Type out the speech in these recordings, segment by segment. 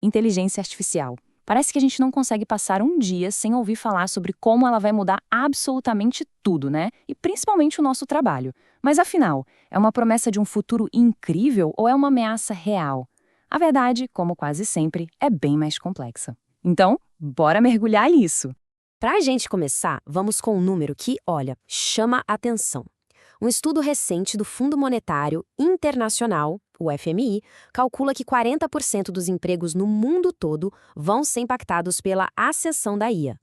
Inteligência artificial. Parece que a gente não consegue passar um dia sem ouvir falar sobre como ela vai mudar absolutamente tudo, né? E principalmente o nosso trabalho. Mas afinal, é uma promessa de um futuro incrível ou é uma ameaça real? A verdade, como quase sempre, é bem mais complexa. Então, bora mergulhar nisso. Para a gente começar, vamos com um número que, olha, chama a atenção. Um estudo recente do Fundo Monetário Internacional, o FMI, calcula que 40% dos empregos no mundo todo vão ser impactados pela ascensão da IA.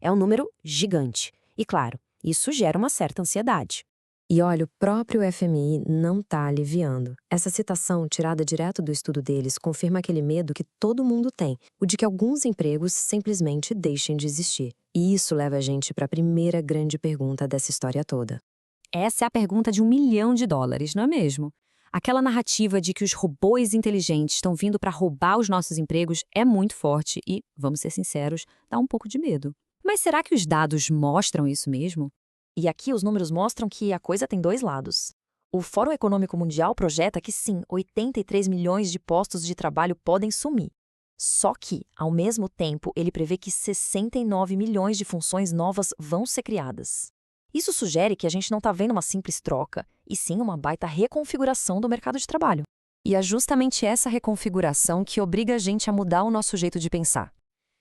É um número gigante. E, claro, isso gera uma certa ansiedade. E olha, o próprio FMI não está aliviando. Essa citação, tirada direto do estudo deles, confirma aquele medo que todo mundo tem, o de que alguns empregos simplesmente deixem de existir. E isso leva a gente para a primeira grande pergunta dessa história toda. Essa é a pergunta de US$ 1 milhão, não é mesmo? Aquela narrativa de que os robôs inteligentes estão vindo para roubar os nossos empregos é muito forte e, vamos ser sinceros, dá um pouco de medo. Mas será que os dados mostram isso mesmo? E aqui os números mostram que a coisa tem dois lados. O Fórum Econômico Mundial projeta que sim, 83 milhões de postos de trabalho podem sumir. Só que, ao mesmo tempo, ele prevê que 69 milhões de funções novas vão ser criadas. Isso sugere que a gente não está vendo uma simples troca, e sim uma baita reconfiguração do mercado de trabalho. E é justamente essa reconfiguração que obriga a gente a mudar o nosso jeito de pensar.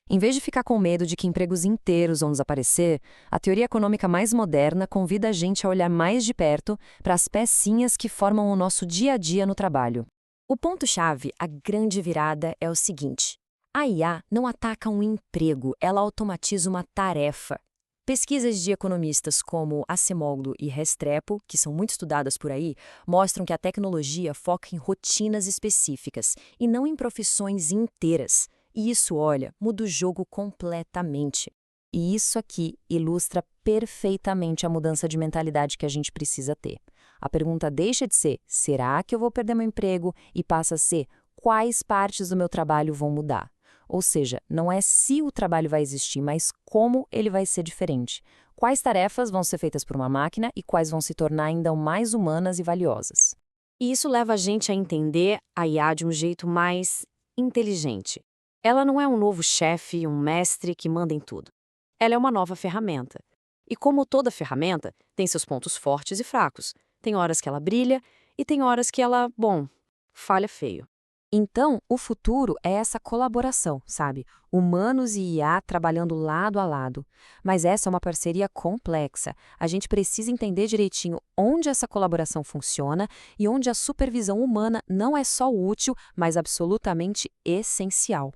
Em vez de ficar com medo de que empregos inteiros vão desaparecer, a teoria econômica mais moderna convida a gente a olhar mais de perto para as pecinhas que formam o nosso dia a dia no trabalho. O ponto-chave, a grande virada, é o seguinte: a IA não ataca um emprego, ela automatiza uma tarefa. Pesquisas de economistas como Acemoglu e Restrepo, que são muito estudadas por aí, mostram que a tecnologia foca em rotinas específicas e não em profissões inteiras. E isso, olha, muda o jogo completamente. E isso aqui ilustra perfeitamente a mudança de mentalidade que a gente precisa ter. A pergunta deixa de ser: será que eu vou perder meu emprego? E passa a ser: quais partes do meu trabalho vão mudar? Ou seja, não é se o trabalho vai existir, mas como ele vai ser diferente. Quais tarefas vão ser feitas por uma máquina e quais vão se tornar ainda mais humanas e valiosas. E isso leva a gente a entender a IA de um jeito mais inteligente. Ela não é um novo chefe, um mestre que manda em tudo. Ela é uma nova ferramenta. E como toda ferramenta, tem seus pontos fortes e fracos. Tem horas que ela brilha e tem horas que ela, falha feio. Então, o futuro é essa colaboração, sabe? Humanos e IA trabalhando lado a lado. Mas essa é uma parceria complexa. A gente precisa entender direitinho onde essa colaboração funciona e onde a supervisão humana não é só útil, mas absolutamente essencial.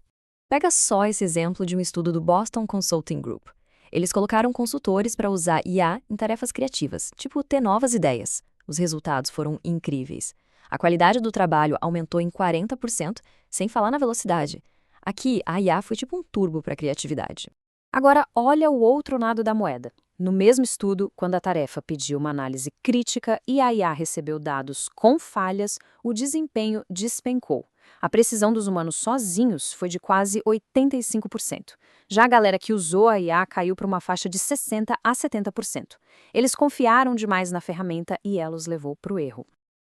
Pega só esse exemplo de um estudo do Boston Consulting Group. Eles colocaram consultores para usar IA em tarefas criativas, tipo ter novas ideias. Os resultados foram incríveis. A qualidade do trabalho aumentou em 40%, sem falar na velocidade. Aqui, a IA foi tipo um turbo para a criatividade. Agora, olha o outro lado da moeda. No mesmo estudo, quando a tarefa pediu uma análise crítica e a IA recebeu dados com falhas, o desempenho despencou. A precisão dos humanos sozinhos foi de quase 85%. Já a galera que usou a IA caiu para uma faixa de 60% a 70%. Eles confiaram demais na ferramenta e ela os levou para o erro.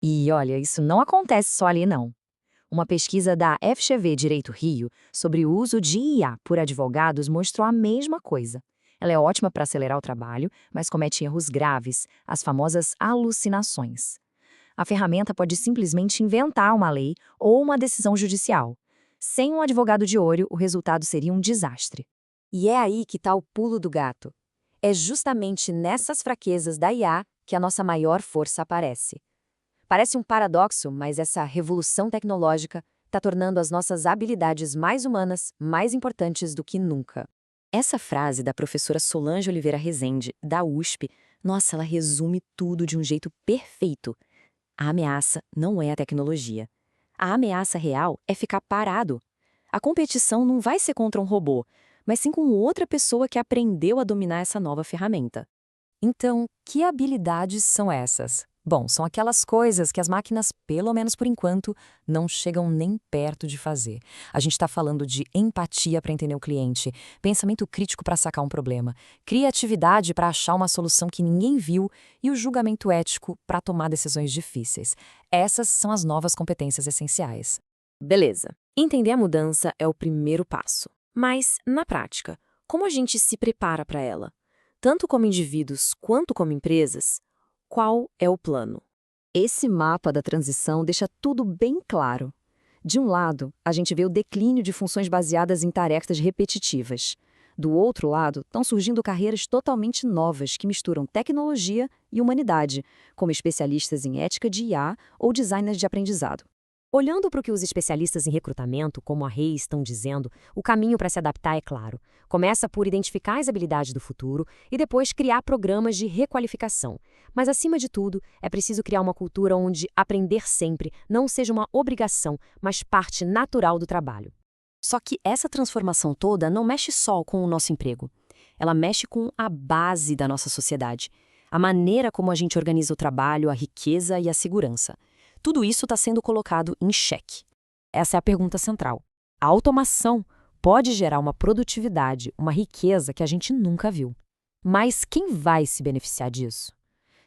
E olha, isso não acontece só ali não. Uma pesquisa da FGV Direito Rio sobre o uso de IA por advogados mostrou a mesma coisa. Ela é ótima para acelerar o trabalho, mas comete erros graves, as famosas alucinações. A ferramenta pode simplesmente inventar uma lei ou uma decisão judicial. Sem um advogado de olho, o resultado seria um desastre. E é aí que está o pulo do gato. É justamente nessas fraquezas da IA que a nossa maior força aparece. Parece um paradoxo, mas essa revolução tecnológica está tornando as nossas habilidades mais humanas, mais importantes do que nunca. Essa frase da professora Solange Oliveira Rezende, da USP, nossa, ela resume tudo de um jeito perfeito. A ameaça não é a tecnologia. A ameaça real é ficar parado. A competição não vai ser contra um robô, mas sim com outra pessoa que aprendeu a dominar essa nova ferramenta. Então, que habilidades são essas? Bom, são aquelas coisas que as máquinas, pelo menos por enquanto, não chegam nem perto de fazer. A gente está falando de empatia para entender o cliente, pensamento crítico para sacar um problema, criatividade para achar uma solução que ninguém viu e o julgamento ético para tomar decisões difíceis. Essas são as novas competências essenciais. Beleza. Entender a mudança é o primeiro passo. Mas, na prática, como a gente se prepara para ela? Tanto como indivíduos quanto como empresas, qual é o plano? Esse mapa da transição deixa tudo bem claro. De um lado, a gente vê o declínio de funções baseadas em tarefas repetitivas. Do outro lado, estão surgindo carreiras totalmente novas que misturam tecnologia e humanidade, como especialistas em ética de IA ou designers de aprendizado. Olhando para o que os especialistas em recrutamento, como a Reis, estão dizendo, o caminho para se adaptar é claro. Começa por identificar as habilidades do futuro e depois criar programas de requalificação. Mas, acima de tudo, é preciso criar uma cultura onde aprender sempre não seja uma obrigação, mas parte natural do trabalho. Só que essa transformação toda não mexe só com o nosso emprego. Ela mexe com a base da nossa sociedade. A maneira como a gente organiza o trabalho, a riqueza e a segurança. Tudo isso está sendo colocado em xeque. Essa é a pergunta central. A automação pode gerar uma produtividade, uma riqueza que a gente nunca viu. Mas quem vai se beneficiar disso?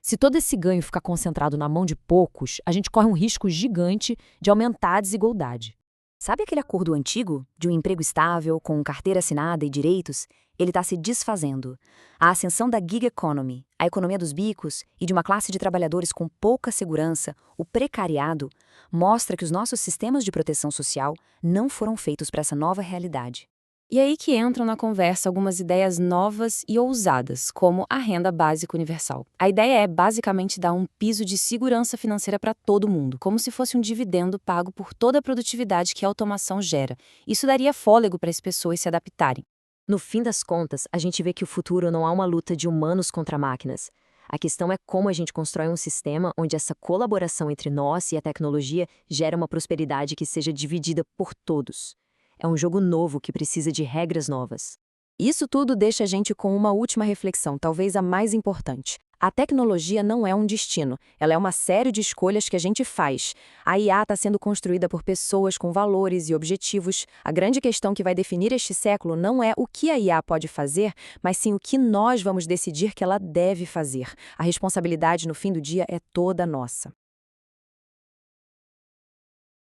Se todo esse ganho ficar concentrado na mão de poucos, a gente corre um risco gigante de aumentar a desigualdade. Sabe aquele acordo antigo de um emprego estável, com carteira assinada e direitos? Ele está se desfazendo. A ascensão da gig economy, a economia dos bicos e de uma classe de trabalhadores com pouca segurança, o precariado, mostra que os nossos sistemas de proteção social não foram feitos para essa nova realidade. E aí que entram na conversa algumas ideias novas e ousadas, como a renda básica universal. A ideia é basicamente dar um piso de segurança financeira para todo mundo, como se fosse um dividendo pago por toda a produtividade que a automação gera. Isso daria fôlego para as pessoas se adaptarem. No fim das contas, a gente vê que o futuro não há uma luta de humanos contra máquinas. A questão é como a gente constrói um sistema onde essa colaboração entre nós e a tecnologia gera uma prosperidade que seja dividida por todos. É um jogo novo que precisa de regras novas. Isso tudo deixa a gente com uma última reflexão, talvez a mais importante. A tecnologia não é um destino, ela é uma série de escolhas que a gente faz. A IA está sendo construída por pessoas com valores e objetivos. A grande questão que vai definir este século não é o que a IA pode fazer, mas sim o que nós vamos decidir que ela deve fazer. A responsabilidade, no fim do dia, é toda nossa.